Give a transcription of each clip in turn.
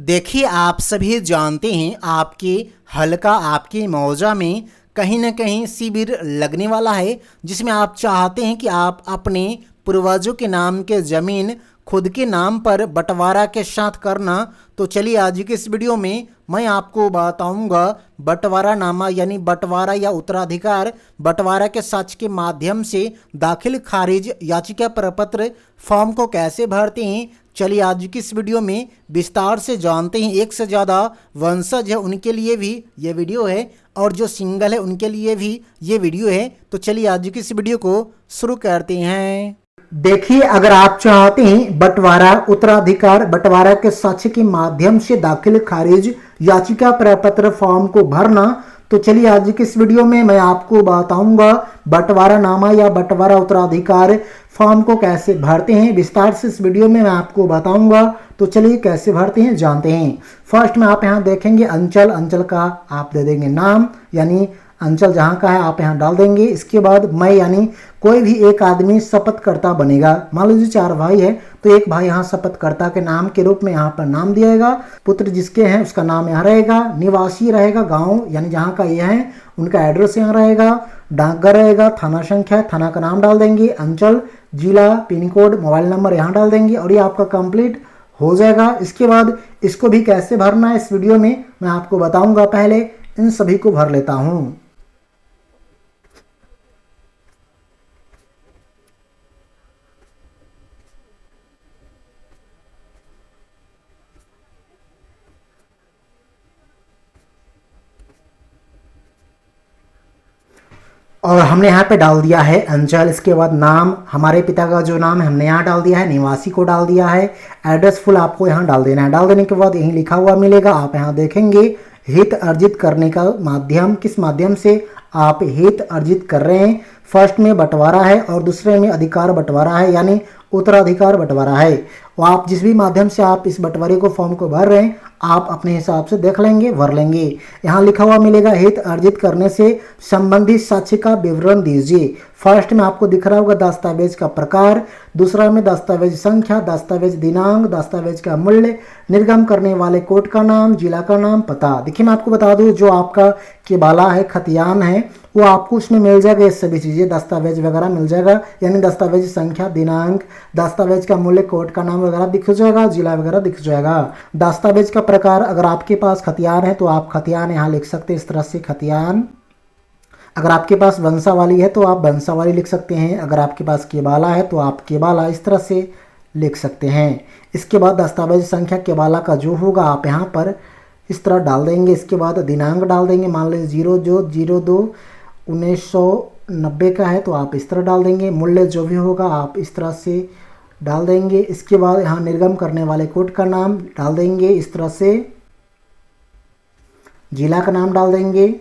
देखिए, आप सभी जानते हैं आपके हलका आपके मौजा में कहीं न कहीं शिविर लगने वाला है, जिसमें आप चाहते हैं कि आप अपने पूर्वजों के नाम के ज़मीन खुद के नाम पर बंटवारा के साथ करना। तो चलिए आज की इस वीडियो में मैं आपको बताऊंगा बंटवारानामा यानी बंटवारा या उत्तराधिकार बंटवारा के साक्ष्य के माध्यम से दाखिल खारिज याचिका प्रपत्र फॉर्म को कैसे भरते हैं। चलिए आज की इस वीडियो में विस्तार से जानते हैं। एक से ज़्यादा वंशज है उनके लिए भी ये वीडियो है और जो सिंगल है उनके लिए भी ये वीडियो है। तो चलिए आज की इस वीडियो को शुरू करते हैं। देखिए, अगर आप चाहते हैं बंटवारा उत्तराधिकार बंटवारा के साक्ष्य के माध्यम से दाखिल खारिज याचिका प्रपत्र फॉर्म को भरना, तो चलिए आज की इस वीडियो में मैं आपको बताऊंगा बंटवारानामा या बंटवारा उत्तराधिकार फॉर्म को कैसे भरते हैं। विस्तार से इस वीडियो में मैं आपको बताऊंगा। तो चलिए कैसे भरते हैं जानते हैं। फर्स्ट में आप यहाँ देखेंगे अंचल, अंचल का आप दे देंगे नाम, यानी अंचल जहाँ का है आप यहाँ डाल देंगे। इसके बाद मैं यानी कोई भी एक आदमी शपथकर्ता बनेगा। मान लीजिए 4 भाई है तो एक भाई यहाँ शपथकर्ता के नाम के रूप में यहाँ पर नाम दिएगा। पुत्र जिसके हैं उसका नाम यहाँ रहेगा। निवासी रहेगा गांव यानी जहाँ का ये है उनका एड्रेस यहाँ रहेगा। डाकघर रहेगा, थाना संख्या, थाना का नाम डाल देंगे, अंचल, जिला, पिन कोड, मोबाइल नंबर यहाँ डाल देंगे और ये आपका कंप्लीट हो जाएगा। इसके बाद इसको भी कैसे भरना है इस वीडियो में मैं आपको बताऊंगा। पहले इन सभी को भर लेता हूँ। और हमने यहाँ पे डाल दिया है अंचल। इसके बाद नाम, हमारे पिता का जो नाम है हमने यहाँ डाल दिया है, निवासी को डाल दिया है, एड्रेस फुल आपको यहाँ डाल देना है। डाल देने के बाद यहीं लिखा हुआ मिलेगा, आप यहाँ देखेंगे हित अर्जित करने का माध्यम, किस माध्यम से आप हित अर्जित कर रहे हैं। फर्स्ट में बंटवारा है और दूसरे में अधिकार बंटवारा है यानी उत्तराधिकार बंटवारा है। वो आप जिस भी माध्यम से आप इस बंटवारे को फॉर्म को भर रहे हैं आप अपने हिसाब से देख लेंगे, भर लेंगे। यहाँ लिखा हुआ मिलेगा हित अर्जित करने से संबंधित साक्ष्य का विवरण दीजिए। फर्स्ट में आपको दिख रहा होगा दस्तावेज का प्रकार, दूसरा में दस्तावेज संख्या, दस्तावेज दिनांक, दस्तावेज का मूल्य, निर्गम करने वाले कोर्ट का नाम, जिला का नाम, पता। देखिए मैं आपको बता दूं जो आपका केबाला है, खतियान है, वो आपको उसमें मिल जाएगा। ये सभी चीज़ें दस्तावेज वगैरह मिल जाएगा, यानी दस्तावेज संख्या, दिनांक, दस्तावेज का मूल्य, कोर्ट का नाम वगैरह दिख जाएगा, जिला वगैरह दिख जाएगा। दस्तावेज का प्रकार, अगर आपके पास खतियान है तो आप खतियान यहाँ लिख सकते हैं इस तरह से, खतियान। अगर आपके पास वंशावली है तो आप वंशावली लिख सकते हैं। अगर आपके पास केबाला है तो आप केबाला इस तरह से लिख सकते हैं। इसके बाद दस्तावेज संख्या केबाला का जो होगा आप यहाँ पर इस तरह डाल देंगे। इसके बाद दिनांक डाल देंगे, मान लीजिए 0/2/1990 का है तो आप इस तरह डाल देंगे। मूल्य जो भी होगा आप इस तरह से डाल देंगे। इसके बाद यहाँ निर्गम करने वाले कोर्ट का नाम डाल देंगे इस तरह से, जिला का नाम डाल देंगे।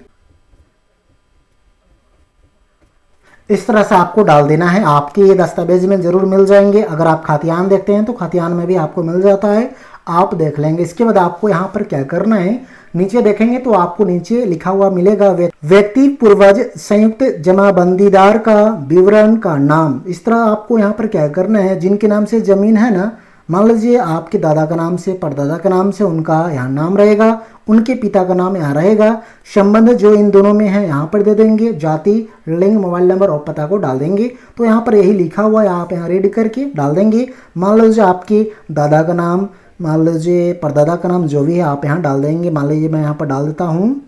इस तरह से आपको डाल देना है। आपके ये दस्तावेज में जरूर मिल जाएंगे। अगर आप खतियान देखते हैं तो खतियान में भी आपको मिल जाता है, आप देख लेंगे। इसके बाद आपको यहाँ पर क्या करना है, नीचे देखेंगे तो आपको नीचे लिखा हुआ मिलेगा व्यक्ति पूर्वज संयुक्त जमाबंदीदार का विवरण का नाम। इस तरह आपको यहाँ पर क्या करना है, जिनके नाम से जमीन है ना, मान लीजिए आपके दादा का नाम से, परदादा का नाम से उनका यहाँ नाम रहेगा, उनके पिता का नाम यहाँ रहेगा, संबंध जो इन दोनों में है यहाँ पर दे देंगे, जाति, लिंग, मोबाइल नंबर और पता को डाल देंगे। तो यहाँ पर यही लिखा हुआ है, आप यहाँ रीड करके डाल देंगे। मान लीजिए आपके दादा का नाम, मान लीजिए परदादा का नाम, जो भी है आप यहाँ डाल देंगे। मान लीजिए मैं यहाँ पर डाल देता हूँ।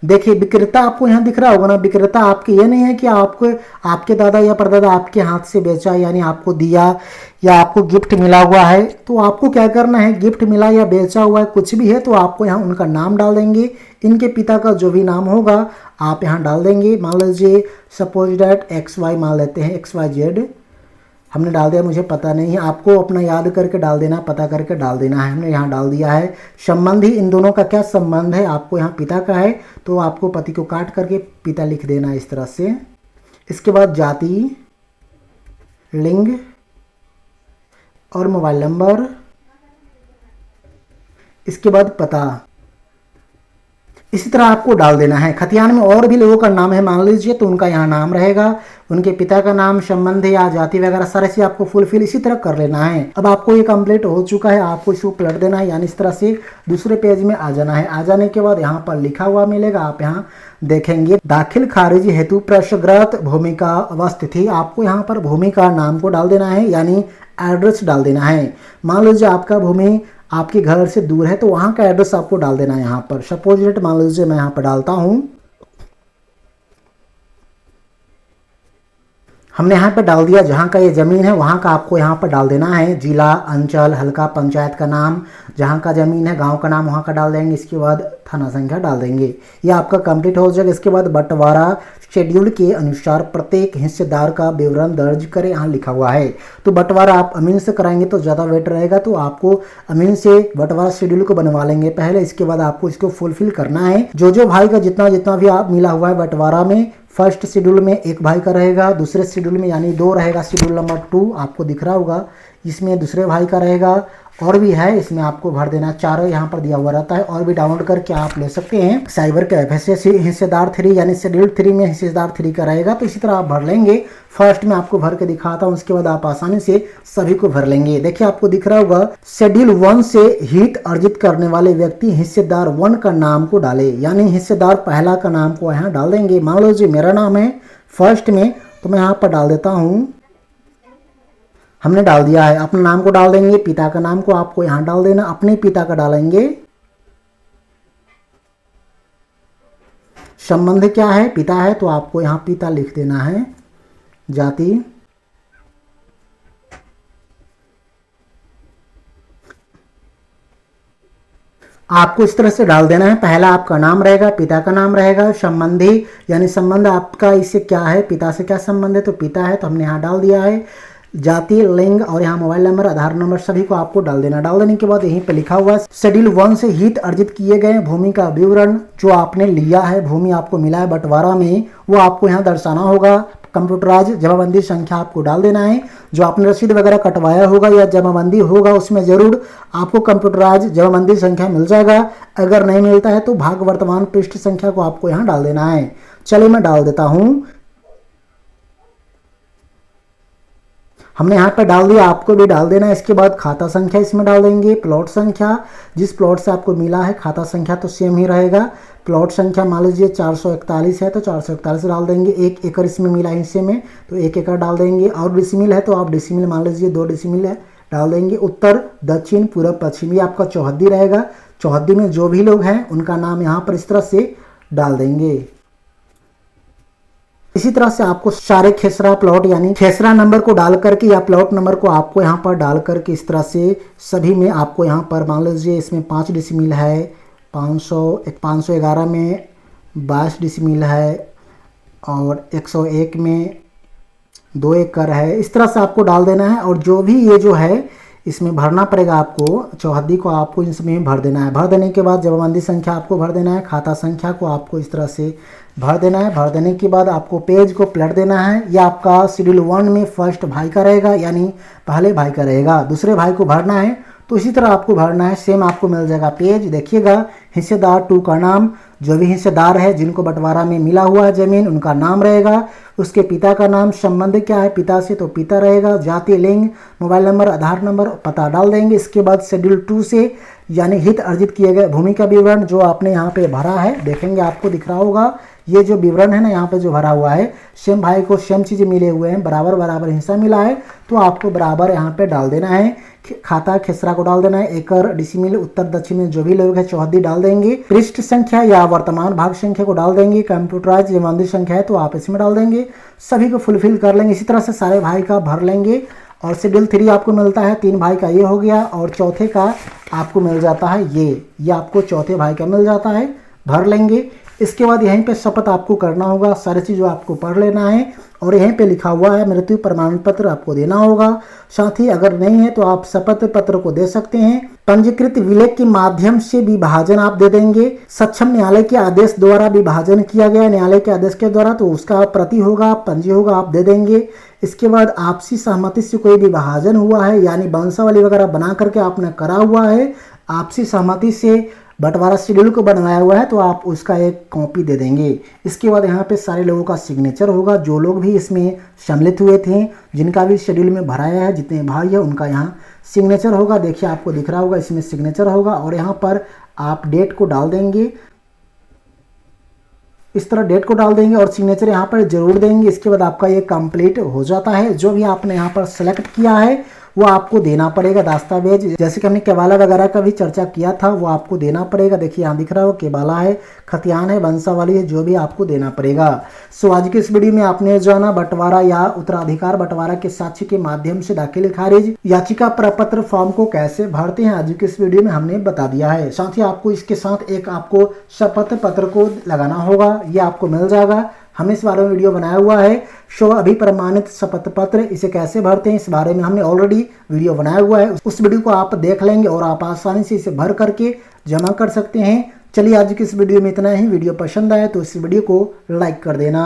देखिए विक्रेता आपको यहाँ दिख रहा होगा ना, विक्रेता आपके ये नहीं है कि आपको आपके दादा या परदादा आपके हाथ से बेचा यानी आपको दिया या आपको गिफ्ट मिला हुआ है। तो आपको क्या करना है, गिफ्ट मिला या बेचा हुआ है कुछ भी है तो आपको यहाँ उनका नाम डाल देंगे। इनके पिता का जो भी नाम होगा आप यहाँ डाल देंगे। मान लीजिए सपोज डैट XY मान लेते हैं, XYZ हमने डाल दिया, मुझे पता नहीं है, आपको अपना याद करके डाल देना, पता करके डाल देना है। हमने यहाँ डाल दिया है। संबंधी इन दोनों का क्या संबंध है, आपको यहाँ पिता का है तो आपको पति को काट करके पिता लिख देना इस तरह से। इसके बाद जाति, लिंग और मोबाइल नंबर, इसके बाद पता। इसी तरह आपको डाल देना है। खतियान में और भी लोगों का नाम है मान लीजिए, तो उनका यहाँ नाम रहेगा, उनके पिता का नाम, संबंध या जाति वगैरह सारे चीज आपको फुलफिल इसी तरह कर लेना है। अब आपको ये कंप्लीट हो चुका है, आपको इसको पलट देना है, यानी इस तरह से दूसरे पेज में आ जाना है। आ जाने के बाद यहाँ पर लिखा हुआ मिलेगा, आप यहाँ देखेंगे दाखिल खारिज हेतु प्रश्नग्रत भूमिका अवस्थिति। आपको यहाँ पर भूमिका नाम को डाल देना है, यानी एड्रेस डाल देना है। मान लीजिए आपका भूमि आपके घर से दूर है, तो वहाँ का एड्रेस आपको डाल देना है। यहाँ पर सपोज डेट मान लीजिए मैं यहाँ पर डालता हूँ, हमने यहाँ पे डाल दिया जहाँ का ये ज़मीन है वहाँ का आपको यहाँ पर डाल देना है। जिला, अंचल, हल्का, पंचायत का नाम, जहाँ का ज़मीन है, गांव का नाम वहाँ का डाल देंगे। इसके बाद थाना संख्या डाल देंगे। ये आपका कंप्लीट हो जाएगा। इसके बाद बंटवारा शेड्यूल के अनुसार प्रत्येक हिस्सेदार का विवरण दर्ज करें, यहाँ लिखा हुआ है। तो बंटवारा आप अमीन से कराएंगे तो ज़्यादा बेटर रहेगा, तो आपको अमीन से बंटवारा शेड्यूल को बनवा लेंगे पहले। इसके बाद आपको इसको फुलफिल करना है। जो भाई का जितना जितना भी आप मिला हुआ है बंटवारा में, फर्स्ट शेड्यूल में एक भाई का रहेगा, दूसरे शेड्यूल में यानी 2 रहेगा। शेड्यूल नंबर 2 आपको दिख रहा होगा, इसमें दूसरे भाई का रहेगा। और भी है, इसमें आपको भर देना। चारों यहाँ पर दिया हुआ रहता है, और भी डाउनलोड करके आप ले सकते हैं। साइबर कैफे से हिस्सेदार 3 यानी शेड्यूल 3 में हिस्सेदार 3 का रहेगा, तो इसी तरह आप भर लेंगे। फर्स्ट में आपको भर के दिखाता हूँ, उसके बाद आप आसानी से सभी को भर लेंगे। देखिए आपको दिख रहा होगा, शेड्यूल 1 से हित अर्जित करने वाले व्यक्ति हिस्सेदार 1 का नाम को डाले, यानी हिस्सेदार पहला का नाम को यहाँ डाल देंगे। मान लो जी मेरा नाम है फर्स्ट में, तो मैं यहाँ पर डाल देता हूँ, हमने डाल दिया है। अपने नाम को डाल देंगे, पिता का नाम को आपको यहाँ डाल देना, अपने पिता का डालेंगे। संबंध क्या है, पिता है, तो आपको यहाँ पिता लिख देना है। जाति, आपको इस तरह से डाल देना है। पहला आपका नाम रहेगा, पिता का नाम रहेगा, संबंधी यानी संबंध आपका इससे क्या है, पिता से क्या संबंध है, तो पिता है, तो हमने यहाँ डाल दिया है। जाति, लिंग और यहाँ मोबाइल नंबर, आधार नंबर सभी को आपको डाल देना। डाल देने के बाद यहीं पे लिखा हुआ है शेड्यूल 1 से हित अर्जित किए गए भूमि का विवरण, जो आपने लिया है, भूमि आपको मिला है बंटवारा में, वो आपको यहाँ दर्शाना होगा। कंप्यूटराइज जमाबंदी संख्या आपको डाल देना है। जो आपने रसीद वगैरह कटवाया होगा या जमाबंदी होगा, उसमें जरूर आपको कंप्यूटराइज जमाबंदी संख्या मिल जाएगा। अगर नहीं मिलता है तो भाग वर्तमान पृष्ठ संख्या को आपको यहाँ डाल देना है। चलिए मैं डाल देता हूँ, हमने यहाँ पे डाल दिया, आपको भी डाल देना है। इसके बाद खाता संख्या इसमें डाल देंगे, प्लॉट संख्या, जिस प्लॉट से आपको मिला है, खाता संख्या तो सेम ही रहेगा। प्लॉट संख्या मान लीजिए 441 है, तो 441 डाल देंगे। 1 एकड़ इसमें मिला हिस्से में, तो 1 एकड़ डाल देंगे। और डिसिमिल है तो आप डिसिमिल मान लीजिए 2 डिसिमिल है, डाल देंगे। उत्तर, दक्षिण, पूर्व, पश्चिम, ये आपका चौहद्दी रहेगा। चौहद्दी में जो भी लोग हैं उनका नाम यहाँ पर इस तरह से डाल देंगे। इसी तरह से आपको सारे खेसरा प्लॉट यानी खेसरा नंबर को डाल करके या प्लॉट नंबर को आपको यहाँ पर डाल करके इस तरह से सभी में आपको यहाँ पर मान लीजिए इसमें 5 डिसिमिल है, 511 में 22 डिसिमिल है, और 101 में 2 एकड़ है। इस तरह से आपको डाल देना है। और जो भी ये जो है इसमें भरना पड़ेगा आपको, चौहद्दी को आपको इसमें भर देना है। भर देने के बाद जमाबंदी संख्या आपको भर देना है, खाता संख्या को आपको इस तरह से भर देना है। भर देने के बाद आपको पेज को पलट देना है। यह आपका शेड्यूल 1 में फर्स्ट भाई का रहेगा, यानी पहले भाई का रहेगा। दूसरे भाई को भरना है तो इसी तरह आपको भरना है, सेम आपको मिल जाएगा पेज। देखिएगा, हिस्सेदार 2 का नाम, जो भी हिस्सेदार है जिनको बंटवारा में मिला हुआ है जमीन, उनका नाम रहेगा। उसके पिता का नाम, संबंध क्या है पिता से, तो पिता रहेगा। जाति, लिंग, मोबाइल नंबर, आधार नंबर, पता डाल देंगे। इसके बाद शेड्यूल 2 से यानी हित अर्जित किए गए भूमि का विवरण जो आपने यहाँ पे भरा है, देखेंगे आपको दिख रहा होगा। ये जो विवरण है ना यहाँ पे जो भरा हुआ है, सेम भाई को सेम चीज़ मिले हुए हैं, बराबर बराबर हिस्सा मिला है, तो आपको बराबर यहाँ पे डाल देना है। खाता खेसरा को डाल देना है, एकड़, डिसिमिल, उत्तर दक्षिण में जो भी लोग है चौहद्दी डाल देंगे। पृष्ठ संख्या या वर्तमान भाग संख्या को डाल देंगे। कंप्यूटराइज जमाबंदी संख्या है तो आप इसमें डाल देंगे। सभी को फुलफिल कर लेंगे। इसी तरह से सारे भाई का भर लेंगे। और शेड्यूल 3 आपको मिलता है, 3 भाई का ये हो गया, और चौथे का आपको मिल जाता है ये आपको चौथे भाई का मिल जाता है, भर लेंगे। इसके बाद यहीं पे शपथ आपको करना होगा, सारी चीज़ आपको पढ़ लेना है। और यहीं पे लिखा हुआ है मृत्यु प्रमाण पत्र आपको देना होगा। साथ ही अगर नहीं है तो आप शपथ पत्र को दे सकते हैं। पंजीकृत विलेख के माध्यम से विभाजन आप दे देंगे। सक्षम न्यायालय के आदेश द्वारा विभाजन किया गया, न्यायालय के आदेश के द्वारा, तो उसका प्रति होगा, पंजी होगा, आप दे देंगे। इसके बाद आपसी सहमति से कोई विभाजन हुआ है, यानी वंशावली वगैरह बना करके आपने करा हुआ है, आपसी सहमति से बंटवारा शेड्यूल को बनवाया हुआ है तो आप उसका एक कॉपी दे देंगे। इसके बाद यहाँ पे सारे लोगों का सिग्नेचर होगा, जो लोग भी इसमें सम्मिलित हुए थे, जिनका भी शेड्यूल में भराया है, जितने भाई है उनका यहाँ सिग्नेचर होगा। देखिए आपको दिख रहा होगा, इसमें सिग्नेचर होगा और यहाँ पर आप डेट को डाल देंगे। इस तरह डेट को डाल देंगे और सिग्नेचर यहाँ पर जरूर देंगे। इसके बाद आपका ये कंप्लीट हो जाता है। जो भी आपने यहाँ पर सेलेक्ट किया है वो आपको देना पड़ेगा दस्तावेज, जैसे कि हमने केबाला वगैरह का भी चर्चा किया था, वो आपको देना पड़ेगा। देखिए यहाँ दिख रहा हो, केबाला है, खतियान है, वंशावली है, जो भी आपको देना पड़ेगा। सो आज की इस वीडियो में आपने जो है ना बंटवारा या उत्तराधिकार बंटवारा के साक्ष्य के माध्यम से दाखिल खारिज याचिका प्रपत्र फॉर्म को कैसे भरते हैं, आज की इस वीडियो में हमने बता दिया है। साथ ही आपको इसके साथ एक आपको शपथ पत्र को लगाना होगा, ये आपको मिल जाएगा। हमने इस बारे में वीडियो बनाया हुआ है, शो अभी प्रमाणित शपथ पत्र, इसे कैसे भरते हैं इस बारे में हमने ऑलरेडी वीडियो बनाया हुआ है। उस वीडियो को आप देख लेंगे और आप आसानी से इसे भर करके जमा कर सकते हैं। चलिए आज की इस वीडियो में इतना ही। वीडियो पसंद आए तो इस वीडियो को लाइक कर देना।